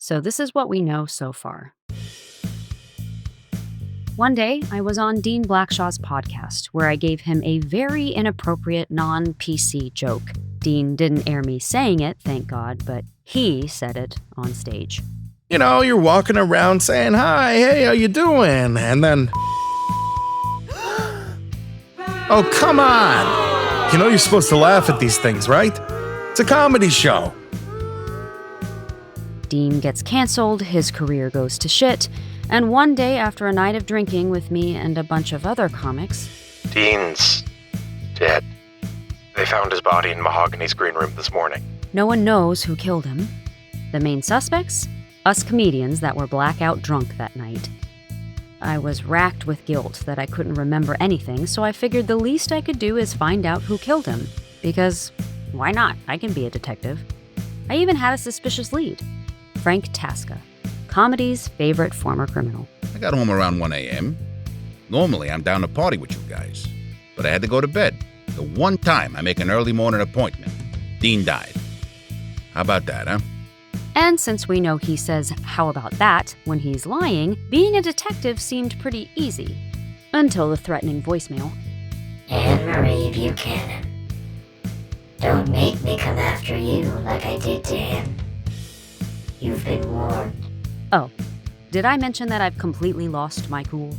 So this is what we know so far. One day, I was on Dean Blackshaw's podcast, where I gave him a very inappropriate non-PC joke. Dean didn't air me saying it, thank God, but he said it on stage. You know, you're walking around saying, "Hi, hey, how you doing?" And then... Oh, come on! You know you're supposed to laugh at these things, right? It's a comedy show. Dean gets canceled, his career goes to shit, and one day after a night of drinking with me and a bunch of other comics... Dean's dead. They found his body in Mahogany's green room this morning. No one knows who killed him. The main suspects? Us comedians that were blackout drunk that night. I was racked with guilt that I couldn't remember anything, so I figured the least I could do is find out who killed him. Because, why not? I can be a detective. I even had a suspicious lead. Frank Tasca, comedy's favorite former criminal. I got home around 1 a.m. Normally, I'm down to party with you guys. But I had to go to bed. The one time I make an early morning appointment, Dean died. How about that, huh? And since we know he says, "How about that?" when he's lying, being a detective seemed pretty easy. Until the threatening voicemail. Anne-Marie Buchanan. Don't make me come after you like I did to him. You've been warned. Oh, did I mention that I've completely lost my cool?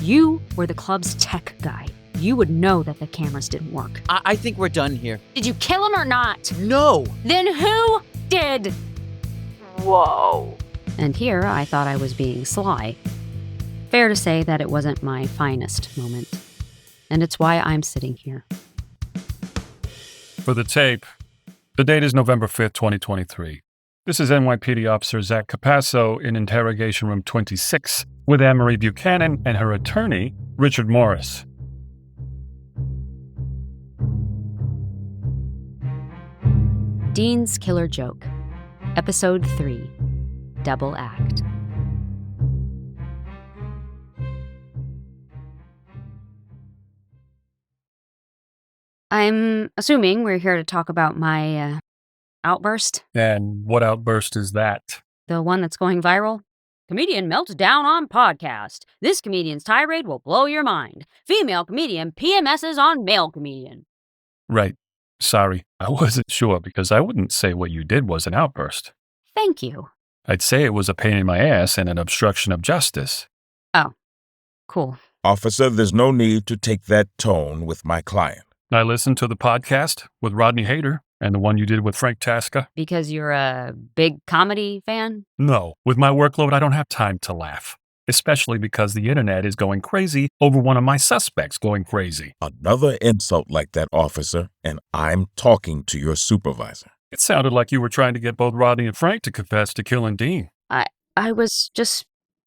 You were the club's tech guy. You would know that the cameras didn't work. I think we're done here. Did you kill him or not? No! Then who did? Whoa. And here I thought I was being sly. Fair to say that it wasn't my finest moment. And it's why I'm sitting here. For the tape, the date is November 5th, 2023. This is NYPD Officer Zach Capasso in Interrogation Room 26 with Anne-Marie Buchanan and her attorney, Richard Morris. Dean's Killer Joke, Episode 3, Double Act. I'm assuming we're here to talk about my outburst. And what outburst is that? The one that's going viral? Comedian melts down on podcast. This comedian's tirade will blow your mind. Female comedian PMSs on male comedian. Right. Sorry, I wasn't sure because I wouldn't say what you did was an outburst. Thank you. I'd say it was a pain in my ass and an obstruction of justice. Oh, cool. Officer, there's no need to take that tone with my client. I listened to the podcast with Rodney Hayter and the one you did with Frank Tasca. Because you're a big comedy fan? No, with my workload, I don't have time to laugh. Especially because the internet is going crazy over one of my suspects going crazy. Another insult like that, officer, and I'm talking to your supervisor. It sounded like you were trying to get both Rodney and Frank to confess to killing Dean. I was just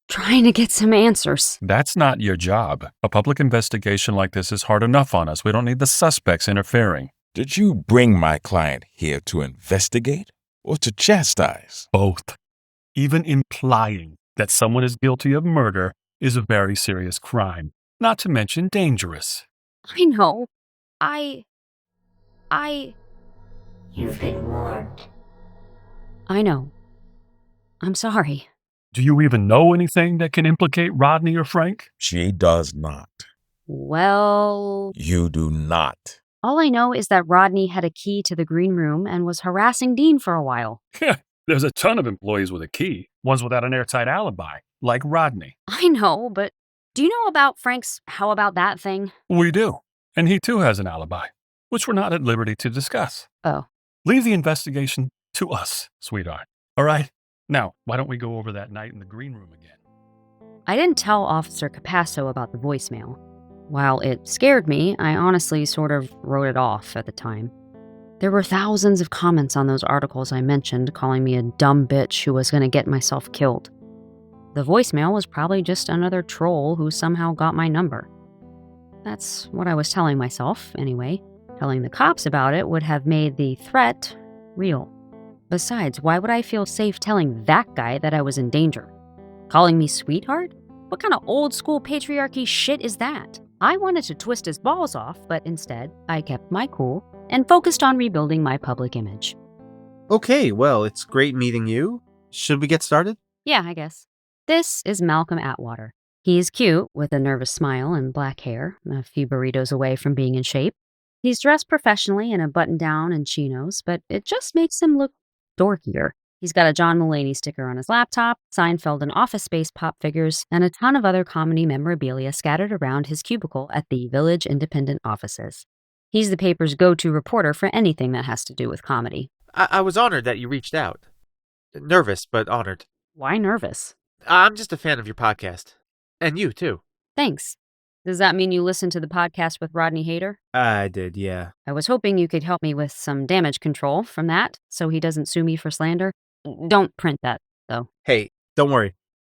trying to get some answers. That's not your job. A public investigation like this is hard enough on us. We don't need the suspects interfering. Did you bring my client here to investigate or to chastise? Both. Even implying that someone is guilty of murder is a very serious crime, not to mention dangerous. I know. You've been warned. I know. I'm sorry. Do you even know anything that can implicate Rodney or Frank? She does not. Well... You do not. All I know is that Rodney had a key to the green room and was harassing Dean for a while. There's a ton of employees with a key, ones without an airtight alibi, like Rodney. I know, but do you know about Frank's how about that thing? We do, and he too has an alibi, which we're not at liberty to discuss. Oh. Leave the investigation to us, sweetheart. All right? Now, why don't we go over that night in the green room again? I didn't tell Officer Capasso about the voicemail. While it scared me, I honestly sort of wrote it off at the time. There were thousands of comments on those articles I mentioned calling me a dumb bitch who was going to get myself killed. The voicemail was probably just another troll who somehow got my number. That's what I was telling myself, anyway. Telling the cops about it would have made the threat real. Besides, why would I feel safe telling that guy that I was in danger? Calling me sweetheart? What kind of old school patriarchy shit is that? I wanted to twist his balls off, but instead, I kept my cool and focused on rebuilding my public image. Okay, well, it's great meeting you. Should we get started? Yeah, I guess. This is Malcolm Atwater. He's cute, with a nervous smile and black hair, a few burritos away from being in shape. He's dressed professionally in a button-down and chinos, but it just makes him look dorkier. He's got a John Mulaney sticker on his laptop, Seinfeld and Office Space pop figures, and a ton of other comedy memorabilia scattered around his cubicle at the Village Independent offices. He's the paper's go-to reporter for anything that has to do with comedy. I was honored that you reached out. Nervous, but honored. Why nervous? I'm just a fan of your podcast. And you, too. Thanks. Does that mean you listened to the podcast with Rodney Hayter? I did, yeah. I was hoping you could help me with some damage control from that, so he doesn't sue me for slander. Don't print that, though. Hey, don't worry.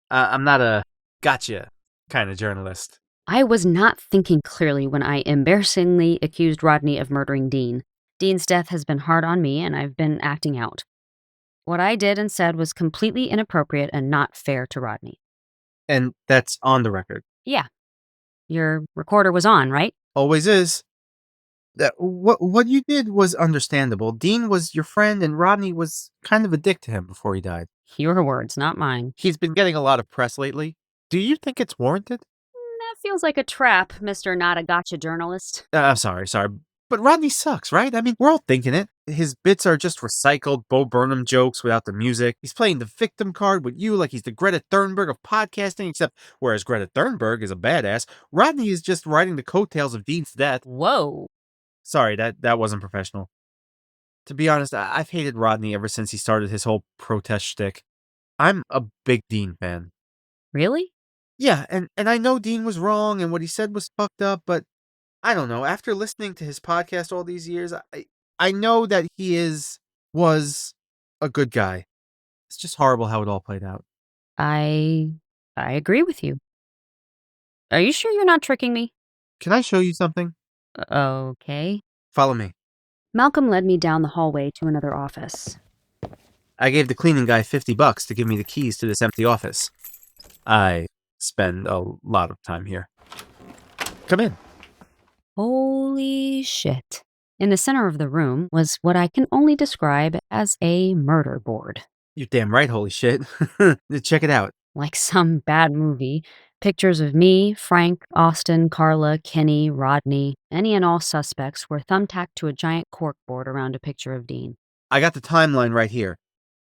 I'm not a gotcha kind of journalist. I was not thinking clearly when I embarrassingly accused Rodney of murdering Dean. Dean's death has been hard on me, and I've been acting out. What I did and said was completely inappropriate and not fair to Rodney. And that's on the record. Yeah. Your recorder was on, right? Always is. What you did was understandable. Dean was your friend, and Rodney was kind of a dick to him before he died. Your words, not mine. He's been getting a lot of press lately. Do you think it's warranted? That feels like a trap, Mr. Not a Gotcha journalist. I'm sorry. But Rodney sucks, right? I mean, we're all thinking it. His bits are just recycled Bo Burnham jokes without the music. He's playing the victim card with you like he's the Greta Thunberg of podcasting, except whereas Greta Thunberg is a badass, Rodney is just riding the coattails of Dean's death. Whoa. Sorry, that wasn't professional. To be honest, I've hated Rodney ever since he started his whole protest shtick. I'm a big Dean fan. Really? Yeah, and I know Dean was wrong and what he said was fucked up, but I don't know. After listening to his podcast all these years, I know that was a good guy. It's just horrible how it all played out. I agree with you. Are you sure you're not tricking me? Can I show you something? Okay. Follow me. Malcolm led me down the hallway to another office. I gave the cleaning guy $50 to give me the keys to this empty office. I spend a lot of time here. Come in. Holy shit. In the center of the room was what I can only describe as a murder board. You're damn right, holy shit. Check it out. Like some bad movie, pictures of me, Frank, Austin, Carla, Kenny, Rodney, any and all suspects were thumbtacked to a giant corkboard around a picture of Dean. I got the timeline right here.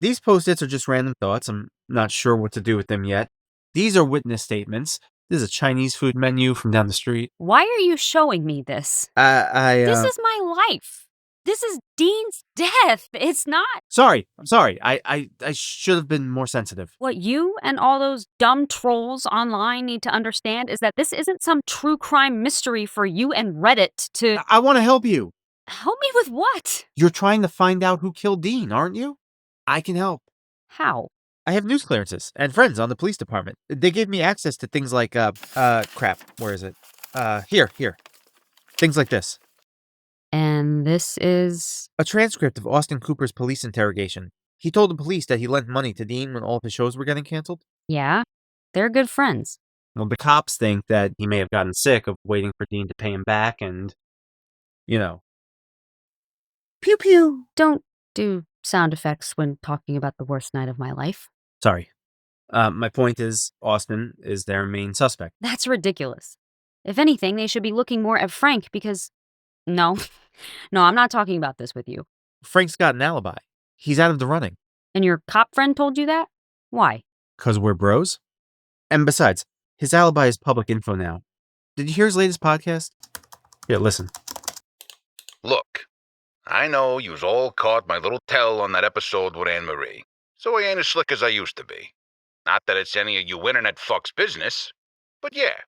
These post-its are just random thoughts. I'm not sure what to do with them yet. These are witness statements. This is a Chinese food menu from down the street. Why are you showing me this? This is my life. This is Dean's death. It's not. I'm sorry. I should have been more sensitive. What you and all those dumb trolls online need to understand is that this isn't some true crime mystery for you and Reddit to... I want to help you. Help me with what? You're trying to find out who killed Dean, aren't you? I can help. How? I have news clearances and friends on the police department. They gave me access to things like, crap. Where is it? Here. Things like this. And this is... a transcript of Austin Cooper's police interrogation. He told the police that he lent money to Dean when all of his shows were getting canceled. Yeah, they're good friends. Well, the cops think that he may have gotten sick of waiting for Dean to pay him back and, pew pew. Don't do sound effects when talking about the worst night of my life. Sorry. My point is, Austin is their main suspect. That's ridiculous. If anything, they should be looking more at Frank because... No, I'm not talking about this with you. Frank's got an alibi. He's out of the running. And your cop friend told you that? Why? 'Cause we're bros? And besides, his alibi is public info now. Did you hear his latest podcast? Here, listen. Look, I know yous all caught my little tell on that episode with Anne Marie, so I ain't as slick as I used to be. Not that it's any of you internet fucks' business, but yeah,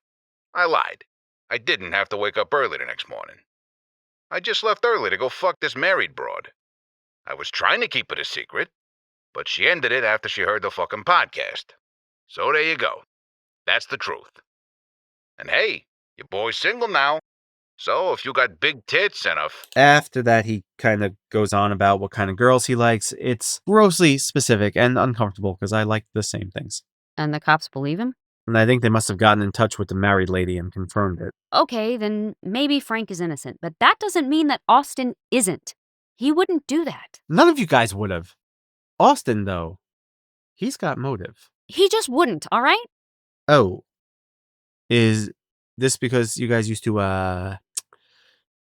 I lied. I didn't have to wake up early the next morning. I just left early to go fuck this married broad. I was trying to keep it a secret, but she ended it after she heard the fucking podcast. So there you go. That's the truth. And hey, your boy's single now. So if you got big tits and After that, he kind of goes on about what kind of girls he likes. It's grossly specific and uncomfortable because I like the same things. And the cops believe him? And I think they must have gotten in touch with the married lady and confirmed it. Okay, then maybe Frank is innocent, but that doesn't mean that Austin isn't. He wouldn't do that. None of you guys would have. Austin, though. He's got motive. He just wouldn't, all right? Oh. Is this because you guys used to, What'd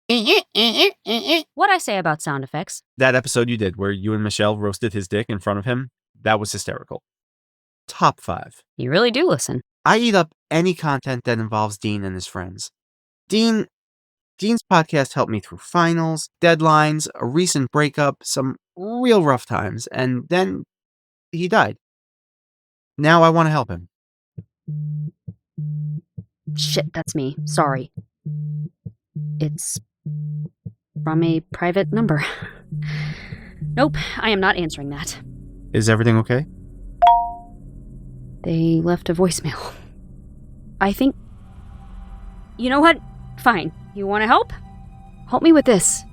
I say about sound effects? that episode you did where you and Michelle roasted his dick in front of him? That was hysterical. Top 5. You really do listen. I eat up any content that involves Dean and his friends. Dean's podcast helped me through finals, deadlines, a recent breakup, some real rough times, and then he died. Now I want to help him. Shit, that's me. Sorry. It's from a private number. Nope, I am not answering that. Is everything okay? They left a voicemail. I think... You know what? Fine. You want to help? Help me with this.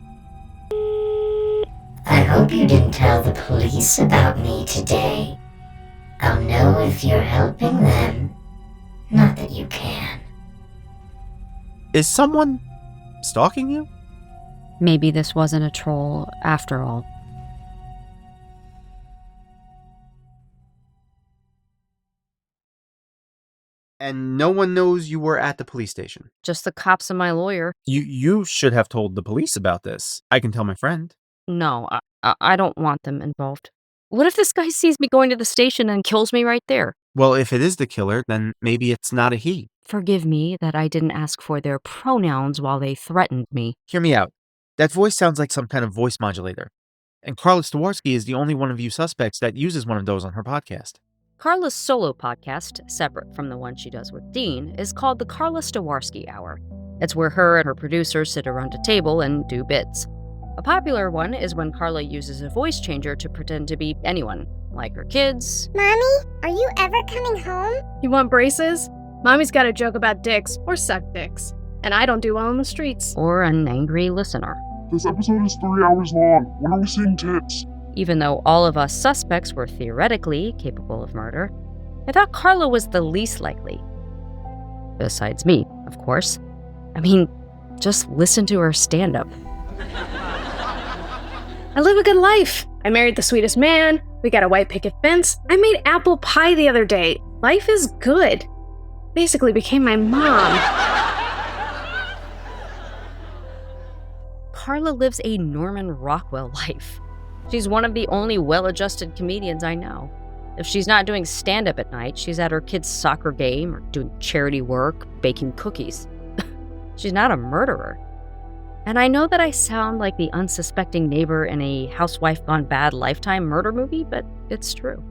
I hope you didn't tell the police about me today. I'll know if you're helping them. Not that you can. Is someone stalking you? Maybe this wasn't a troll after all. And no one knows you were at the police station. Just the cops and my lawyer. You should have told the police about this. I can tell my friend. No, I don't want them involved. What if this guy sees me going to the station and kills me right there? Well, if it is the killer, then maybe it's not a he. Forgive me that I didn't ask for their pronouns while they threatened me. Hear me out. That voice sounds like some kind of voice modulator. And Carla Stawarski is the only one of you suspects that uses one of those on her podcast. Carla's solo podcast, separate from the one she does with Dean, is called the Carla Stawarski Hour. It's where her and her producers sit around a table and do bits. A popular one is when Carla uses a voice changer to pretend to be anyone, like her kids. Mommy, are you ever coming home? You want braces? Mommy's got a joke about dicks or suck dicks. And I don't do well in the streets. Or an angry listener. This episode is 3 hours long. When are we seeing tits? Even though all of us suspects were theoretically capable of murder, I thought Carla was the least likely. Besides me, of course. I mean, just listen to her stand-up. I live a good life. I married the sweetest man. We got a white picket fence. I made apple pie the other day. Life is good. Basically became my mom. Carla lives a Norman Rockwell life. She's one of the only well-adjusted comedians I know. If she's not doing stand-up at night, she's at her kid's soccer game or doing charity work, baking cookies. She's not a murderer. And I know that I sound like the unsuspecting neighbor in a housewife gone bad Lifetime murder movie, but it's true.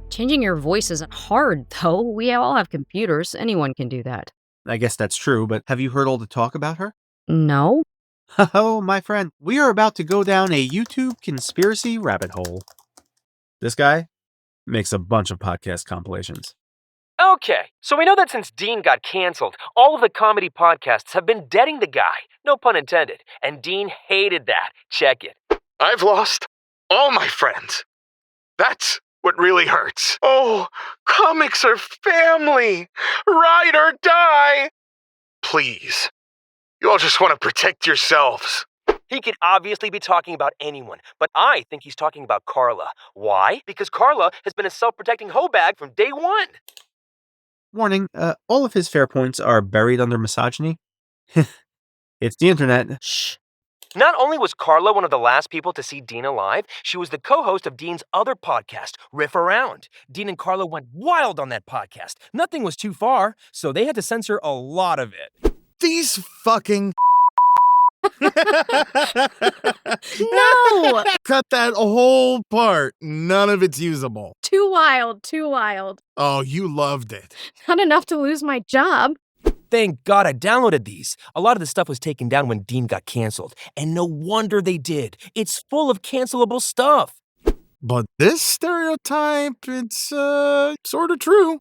Changing your voice isn't hard, though. We all have computers. Anyone can do that. I guess that's true, but have you heard all the talk about her? No? Oh, my friend, we are about to go down a YouTube conspiracy rabbit hole. This guy makes a bunch of podcast compilations. Okay, so we know that since Dean got canceled, all of the comedy podcasts have been deading the guy. No pun intended. And Dean hated that. Check it. I've lost all my friends. That's what really hurts. Oh, comics are family. Ride or die. Please. You all just want to protect yourselves. He could obviously be talking about anyone, but I think he's talking about Carla. Why? Because Carla has been a self-protecting hoe bag from day one. Warning, all of his fair points are buried under misogyny. It's the internet. Shh. Not only was Carla one of the last people to see Dean alive, she was the co-host of Dean's other podcast, Riff Around. Dean and Carla went wild on that podcast. Nothing was too far, so they had to censor a lot of it. These fucking... No! Cut that whole part. None of it's usable. Too wild, too wild. Oh, you loved it. Not enough to lose my job. Thank God I downloaded these. A lot of the stuff was taken down when Dean got canceled. And no wonder they did. It's full of cancelable stuff. But this stereotype, it's, sort of true.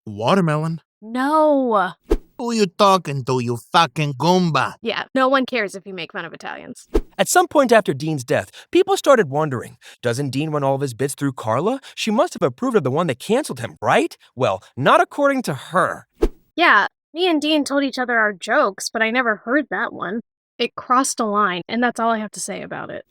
Watermelon. No. Who you talking to, you fucking Goomba? Yeah, no one cares if you make fun of Italians. At some point after Dean's death, people started wondering, doesn't Dean run all of his bits through Carla? She must have approved of the one that canceled him, right? Well, not according to her. Yeah, me and Dean told each other our jokes, but I never heard that one. It crossed a line, and that's all I have to say about it.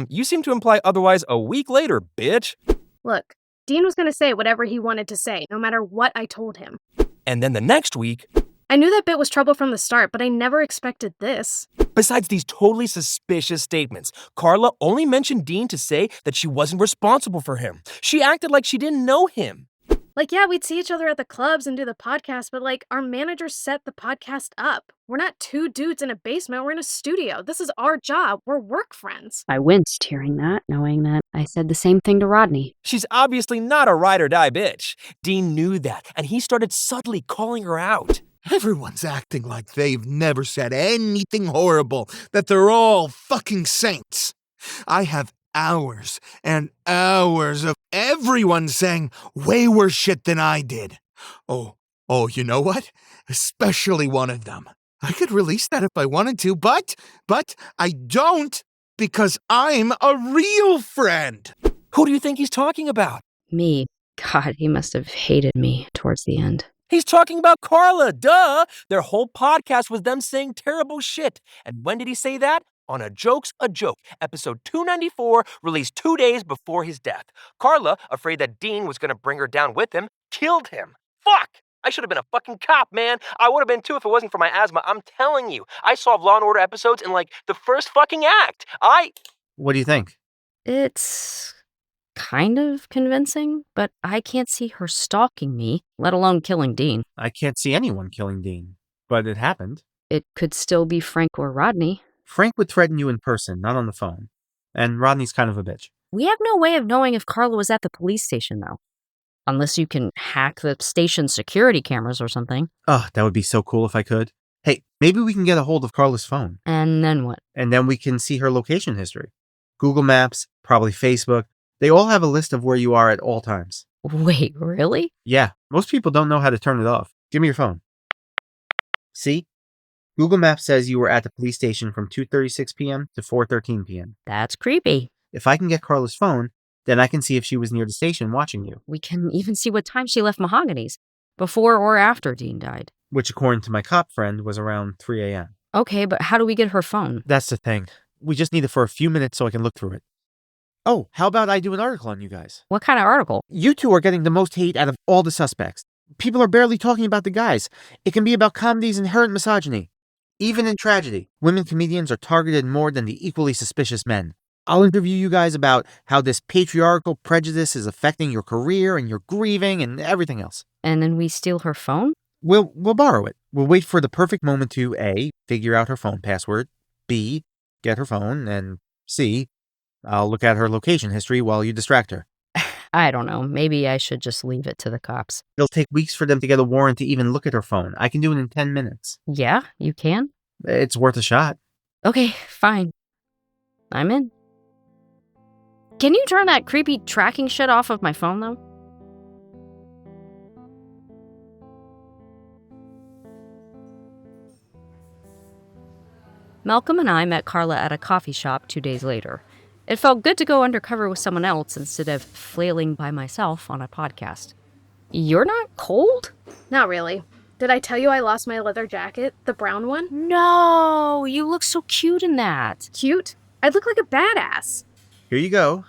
You seem to imply otherwise a week later, bitch. Look, Dean was going to say whatever he wanted to say, no matter what I told him. And then the next week, I knew that bit was trouble from the start, but I never expected this. besides these totally suspicious statements, Carla only mentioned Dean to say that she wasn't responsible for him. She acted like she didn't know him. Like, yeah, we'd see each other at the clubs and do the podcast, but like, our manager set the podcast up. We're not two dudes in a basement, we're in a studio. This is our job. We're work friends. I winced hearing that, knowing that I said the same thing to Rodney. She's obviously not a ride or die bitch. Dean knew that, and he started subtly calling her out. Everyone's acting like they've never said anything horrible, that they're all fucking saints. I have hours and hours of everyone saying way worse shit than I did. Oh, you know what? Especially one of them. I could release that if I wanted to, but I don't, because I'm a real friend. Who do you think he's talking about? Me. God, he must have hated me towards the end. He's talking about Carla, duh! Their whole podcast was them saying terrible shit. And when did he say that? On A Joke's a Joke, episode 294, released 2 days before his death. Carla, afraid that Dean was gonna bring her down with him, killed him. Fuck! I should have been a fucking cop, man. I would have been too if it wasn't for my asthma. I'm telling you. I saw Law & Order episodes in, like, the first fucking act. What do you think? It's kind of convincing, but I can't see her stalking me, let alone killing Dean. I can't see anyone killing Dean, but it happened. It could still be Frank or Rodney. Frank would threaten you in person, not on the phone. And Rodney's kind of a bitch. We have no way of knowing if Carla was at the police station, though. Unless you can hack the station's security cameras or something. Oh, that would be so cool if I could. Hey, maybe we can get a hold of Carla's phone. And then what? And then we can see her location history. Google Maps, probably Facebook. They all have a list of where you are at all times. Wait, really? Yeah, most people don't know how to turn it off. Give me your phone. See? Google Maps says you were at the police station from 2:36 p.m. to 4:13 p.m. That's creepy. If I can get Carla's phone, then I can see if she was near the station watching you. We can even see what time she left Mahogany's, before or after Dean died. Which, according to my cop friend, was around 3 a.m. Okay, but how do we get her phone? That's the thing. We just need it for a few minutes so I can look through it. Oh, how about I do an article on you guys? What kind of article? You two are getting the most hate out of all the suspects. People are barely talking about the guys. It can be about comedy's inherent misogyny. Even in tragedy, women comedians are targeted more than the equally suspicious men. I'll interview you guys about how this patriarchal prejudice is affecting your career and your grieving and everything else. And then we steal her phone? We'll borrow it. We'll wait for the perfect moment to A, figure out her phone password, B, get her phone, and C, I'll look at her location history while you distract her. I don't know. Maybe I should just leave it to the cops. It'll take weeks for them to get a warrant to even look at her phone. I can do it in 10 minutes. Yeah, you can? It's worth a shot. Okay, fine. I'm in. Can you turn that creepy tracking shit off of my phone, though? Malcolm and I met Carla at a coffee shop 2 days later. It felt good to go undercover with someone else instead of flailing by myself on a podcast. You're not cold? Not really. Did I tell you I lost my leather jacket? The brown one? No, you look so cute in that. Cute? I look like a badass. Here you go.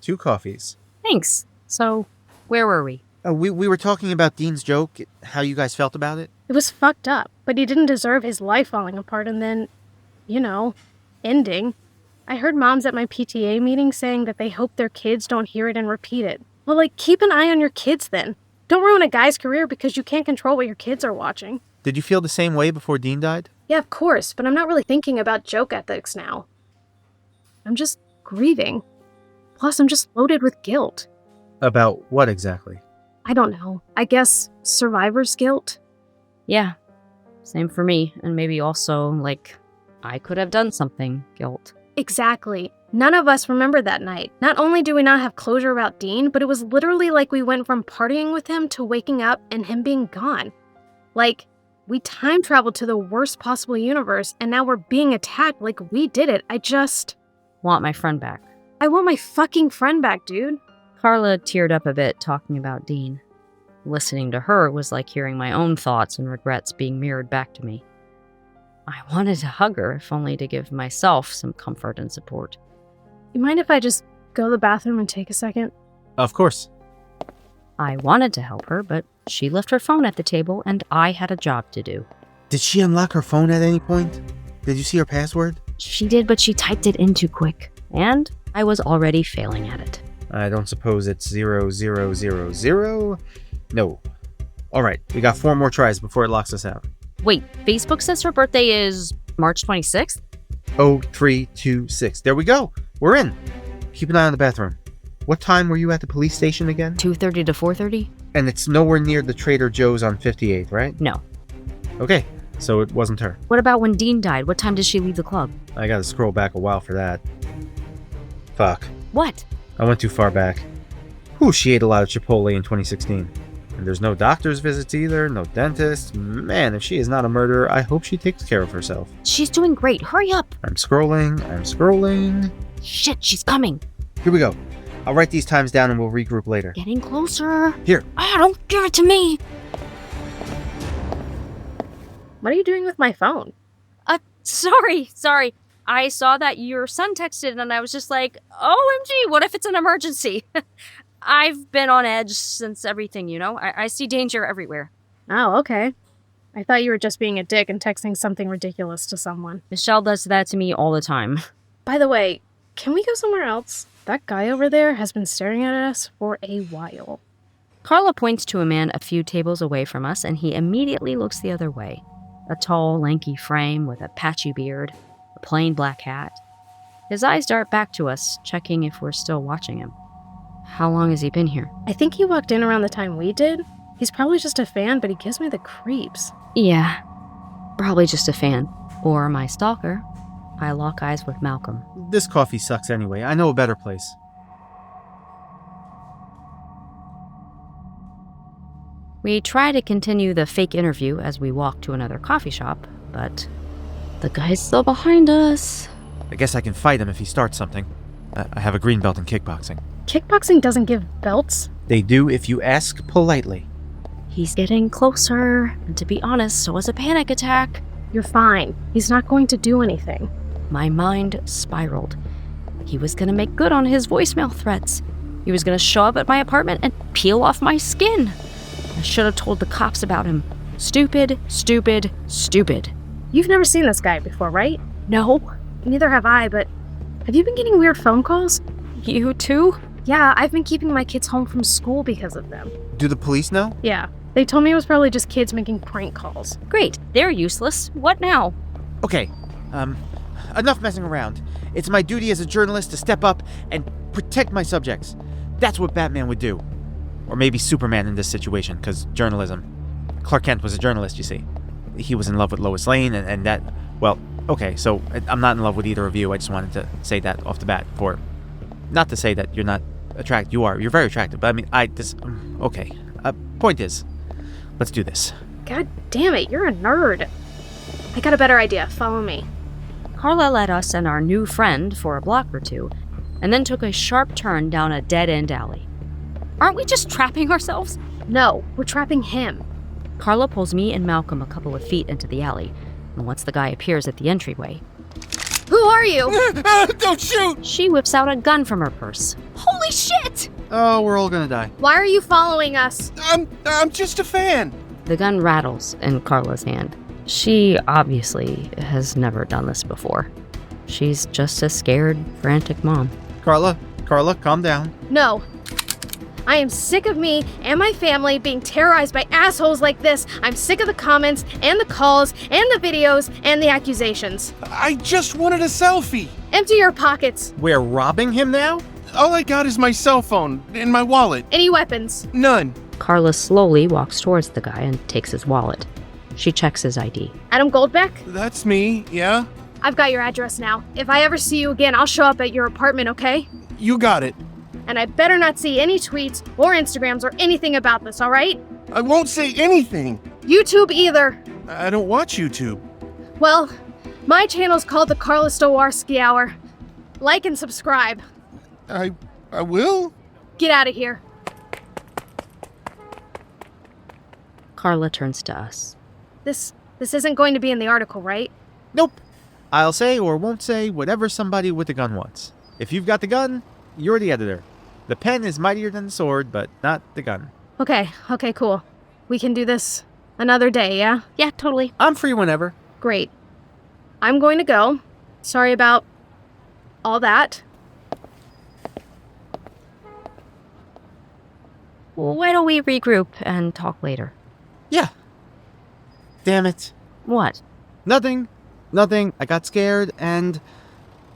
2 coffees. Thanks. So, where were we? We were talking about Dean's joke, how you guys felt about it. It was fucked up, but he didn't deserve his life falling apart and then, ending. I heard moms at my PTA meeting saying that they hope their kids don't hear it and repeat it. Well, keep an eye on your kids then. Don't ruin a guy's career because you can't control what your kids are watching. Did you feel the same way before Dean died? Yeah, of course, but I'm not really thinking about joke ethics now. I'm just grieving. Plus, I'm just loaded with guilt. About what exactly? I don't know. I guess survivor's guilt? Yeah, same for me. And maybe also, I could have done something guilt. Exactly. None of us remember that night. Not only do we not have closure about Dean, but it was literally like we went from partying with him to waking up and him being gone. We time traveled to the worst possible universe, and now we're being attacked like we did it. I just want my friend back. I want my fucking friend back, dude. Carla teared up a bit talking about Dean. Listening to her was like hearing my own thoughts and regrets being mirrored back to me. I wanted to hug her, if only to give myself some comfort and support. You mind if I just go to the bathroom and take a second? Of course. I wanted to help her, but she left her phone at the table and I had a job to do. Did she unlock her phone at any point? Did you see her password? She did, but she typed it in too quick. And I was already failing at it. I don't suppose it's 0000? No. Alright, we got 4 more tries before it locks us out. Wait, Facebook says her birthday is March 26th? 0326. There we go. We're in. Keep an eye on the bathroom. What time were you at the police station again? 2:30 to 4:30? And it's nowhere near the Trader Joe's on 58th, right? No. Okay, so it wasn't her. What about when Dean died? What time did she leave the club? I gotta scroll back a while for that. Fuck. What? I went too far back. Whew, she ate a lot of Chipotle in 2016. And there's no doctor's visits either, no dentist. Man, if she is not a murderer, I hope she takes care of herself. She's doing great. Hurry up. I'm scrolling. Shit, she's coming. Here we go. I'll write these times down and we'll regroup later. Getting closer. Here. Don't give it to me. What are you doing with my phone? Sorry. I saw that your son texted and I was just like, OMG, what if it's an emergency? I've been on edge since everything, you know? I see danger everywhere. Oh, okay. I thought you were just being a dick and texting something ridiculous to someone. Michelle does that to me all the time. By the way, can we go somewhere else? That guy over there has been staring at us for a while. Carla points to a man a few tables away from us and he immediately looks the other way. A tall, lanky frame with a patchy beard, a plain black hat. His eyes dart back to us, checking if we're still watching him. How long has he been here? I think he walked in around the time we did. He's probably just a fan, but he gives me the creeps. Yeah, probably just a fan. Or my stalker. I lock eyes with Malcolm. This coffee sucks anyway. I know a better place. We try to continue the fake interview as we walk to another coffee shop, but the guy's still behind us. I guess I can fight him if he starts something. I have a green belt in kickboxing. Kickboxing doesn't give belts. They do if you ask politely. He's getting closer, and to be honest, so was a panic attack. You're fine. He's not going to do anything. My mind spiraled. He was going to make good on his voicemail threats. He was going to show up at my apartment and peel off my skin. I should have told the cops about him. Stupid. You've never seen this guy before, right? No. Neither have I, but have you been getting weird phone calls? You too? Yeah, I've been keeping my kids home from school because of them. Do the police know? Yeah. They told me it was probably just kids making prank calls. Great. They're useless. What now? Okay. Enough messing around. It's my duty as a journalist to step up and protect my subjects. That's what Batman would do. Or maybe Superman in this situation, because journalism. Clark Kent was a journalist, you see. He was in love with Lois Lane, and that... Well, okay, so I'm not in love with either of you. I just wanted to say that off the bat for... Not to say that you're not attracted. You are. You're very attractive. But I mean, okay. Point is, let's do this. God damn it, you're a nerd. I got a better idea. Follow me. Carla led us and our new friend for a block or two, and then took a sharp turn down a dead-end alley. Aren't we just trapping ourselves? No, we're trapping him. Carla pulls me and Malcolm a couple of feet into the alley, and once the guy appears at the entryway... Who are you? Don't shoot! She whips out a gun from her purse. Holy shit! Oh, we're all gonna die. Why are you following us? I'm just a fan. The gun rattles in Carla's hand. She obviously has never done this before. She's just a scared, frantic mom. Carla, calm down. No. I am sick of me and my family being terrorized by assholes like this. I'm sick of the comments and the calls and the videos and the accusations. I just wanted a selfie. Empty your pockets. We're robbing him now? All I got is my cell phone and my wallet. Any weapons? None. Carla slowly walks towards the guy and takes his wallet. She checks his ID. Adam Goldbeck? That's me, yeah? I've got your address now. If I ever see you again, I'll show up at your apartment, okay? You got it. And I better not see any tweets or Instagrams or anything about this, all right? I won't say anything. YouTube either. I don't watch YouTube. Well, my channel's called the Carla Stawarski Hour. Like and subscribe. I will? Get out of here. Carla turns to us. This isn't going to be in the article, right? Nope. I'll say or won't say whatever somebody with a gun wants. If you've got the gun, you're the editor. The pen is mightier than the sword, but not the gun. Okay, cool. We can do this another day, yeah? Yeah, totally. I'm free whenever. Great. I'm going to go. Sorry about all that. Why don't we regroup and talk later? Yeah. Damn it. What? Nothing. I got scared, and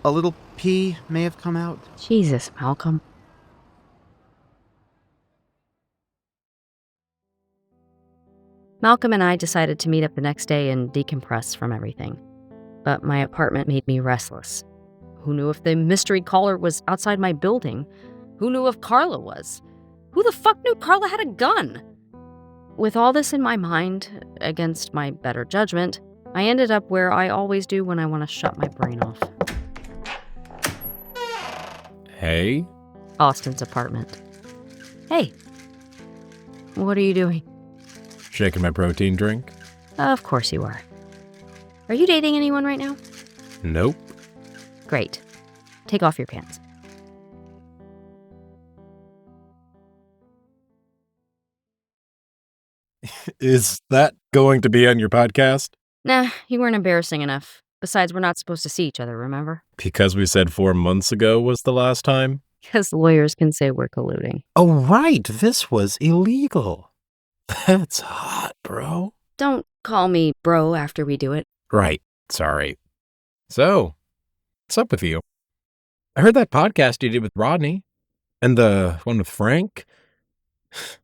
a little pee may have come out. Jesus, Malcolm. Malcolm and I decided to meet up the next day and decompress from everything. But my apartment made me restless. Who knew if the mystery caller was outside my building? Who knew if Carla was? Who the fuck knew Carla had a gun? With all this in my mind, against my better judgment, I ended up where I always do when I want to shut my brain off. Hey? Austin's apartment. Hey. What are you doing? Shaking my protein drink? Of course you are. Are you dating anyone right now? Nope. Great. Take off your pants. Is that going to be on your podcast? Nah, you weren't embarrassing enough. Besides, we're not supposed to see each other, remember? Because we said 4 months ago was the last time? Because lawyers can say we're colluding. Oh, right. This was illegal. That's hot, bro. Don't call me bro after we do it. Right. Sorry. So, what's up with you? I heard that podcast you did with Rodney. And the one with Frank.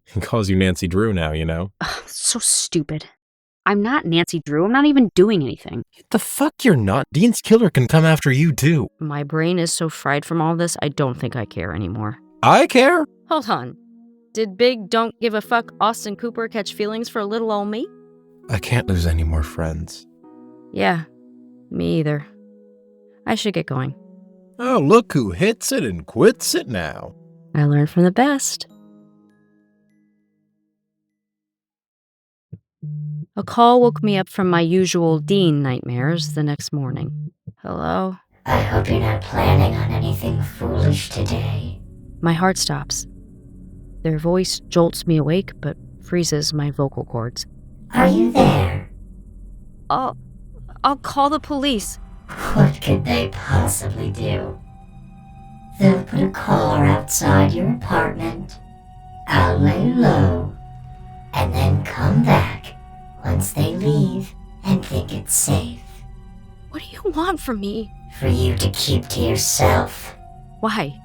He calls you Nancy Drew now, you know? Ugh, so stupid. I'm not Nancy Drew. I'm not even doing anything. The fuck you're not. Dean's killer can come after you, too. My brain is so fried from all this, I don't think I care anymore. I care? Hold on. Did big don't give a fuck Austin Cooper catch feelings for little old me? I can't lose any more friends. Yeah, me either. I should get going. Oh, look who hits it and quits it now. I learned from the best. A call woke me up from my usual Dean nightmares the next morning. Hello? I hope you're not planning on anything foolish today. My heart stops. Their voice jolts me awake, but freezes my vocal cords. Are you there? I'll call the police. What could they possibly do? They'll put a car outside your apartment. I'll lay low, and then come back once they leave and think it's safe. What do you want from me? For you to keep to yourself. Why?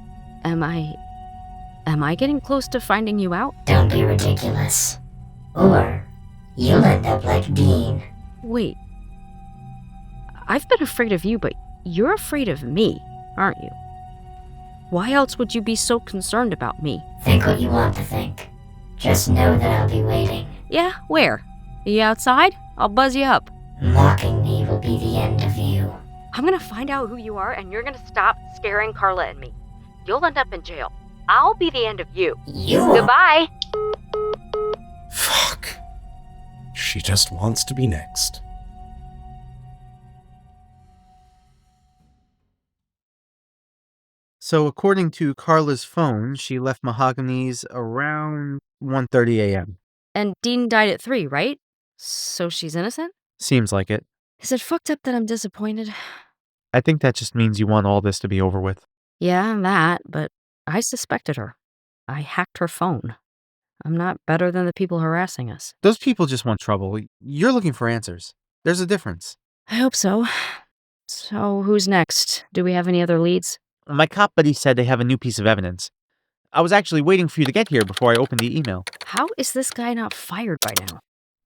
Am I getting close to finding you out? Don't be ridiculous. Or you'll end up like Dean. Wait. I've been afraid of you, but you're afraid of me, aren't you? Why else would you be so concerned about me? Think what you want to think. Just know that I'll be waiting. Yeah, where? Are you outside? I'll buzz you up. Mocking me will be the end of you. I'm gonna find out who you are, and you're gonna stop scaring Carla and me. You'll end up in jail. I'll be the end of you. Goodbye. Fuck. She just wants to be next. So according to Carla's phone, she left Mahogany's around 1:30 a.m. And Dean died at 3, right? So she's innocent? Seems like it. Is it fucked up that I'm disappointed? I think that just means you want all this to be over with. Yeah, that, but I suspected her. I hacked her phone. I'm not better than the people harassing us. Those people just want trouble. You're looking for answers. There's a difference. I hope so. So, who's next? Do we have any other leads? My cop buddy said they have a new piece of evidence. I was actually waiting for you to get here before I opened the email. How is this guy not fired by now?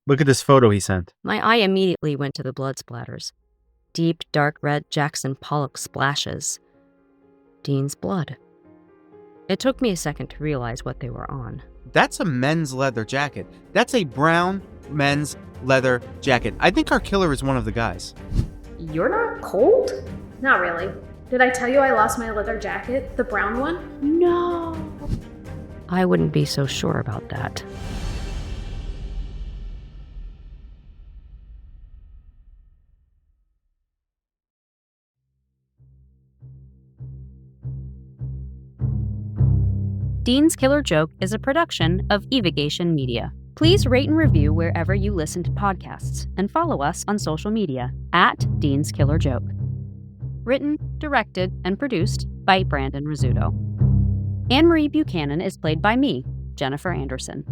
Look at this photo he sent. My eye immediately went to the blood splatters. Deep, dark red Jackson Pollock splashes. Dean's blood. It took me a second to realize what they were on. That's a men's leather jacket. That's a brown men's leather jacket. I think our killer is one of the guys. You're not cold? Not really. Did I tell you I lost my leather jacket? The brown one? No. I wouldn't be so sure about that. Dean's Killer Joke is a production of Evagation Media. Please rate and review wherever you listen to podcasts and follow us on social media at Dean's Killer Joke. Written, directed, and produced by Brandon Rizzuto. Anne-Marie Buchanan is played by me, Jennifer Anderson.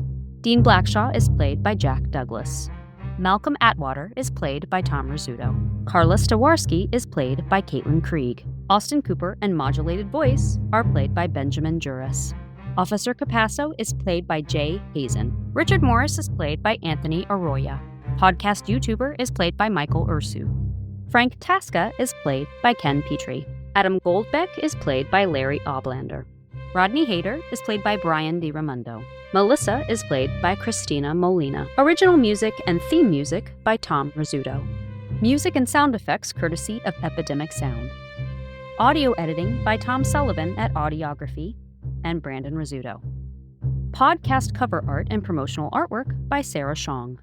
Dean Blackshaw is played by Jack Douglas. Malcolm Atwater is played by Tom Rizzuto. Carla Stawarski is played by Caitlin Krieg. Austin Cooper and Modulated Voice are played by Benjamin Juris. Officer Capasso is played by Jay Hazen. Richard Morris is played by Anthony Arroyo. Podcast YouTuber is played by Michael Ursu. Frank Tasca is played by Ken Petrie. Adam Goldbeck is played by Larry Oblander. Rodney Hayter is played by Brian DiRamundo. Melissa is played by Christina Molina. Original music and theme music by Tom Rizzuto. Music and sound effects courtesy of Epidemic Sound. Audio editing by Tom Sullivan at Audiography and Brandon Rizzuto. Podcast cover art and promotional artwork by Sarah Shong.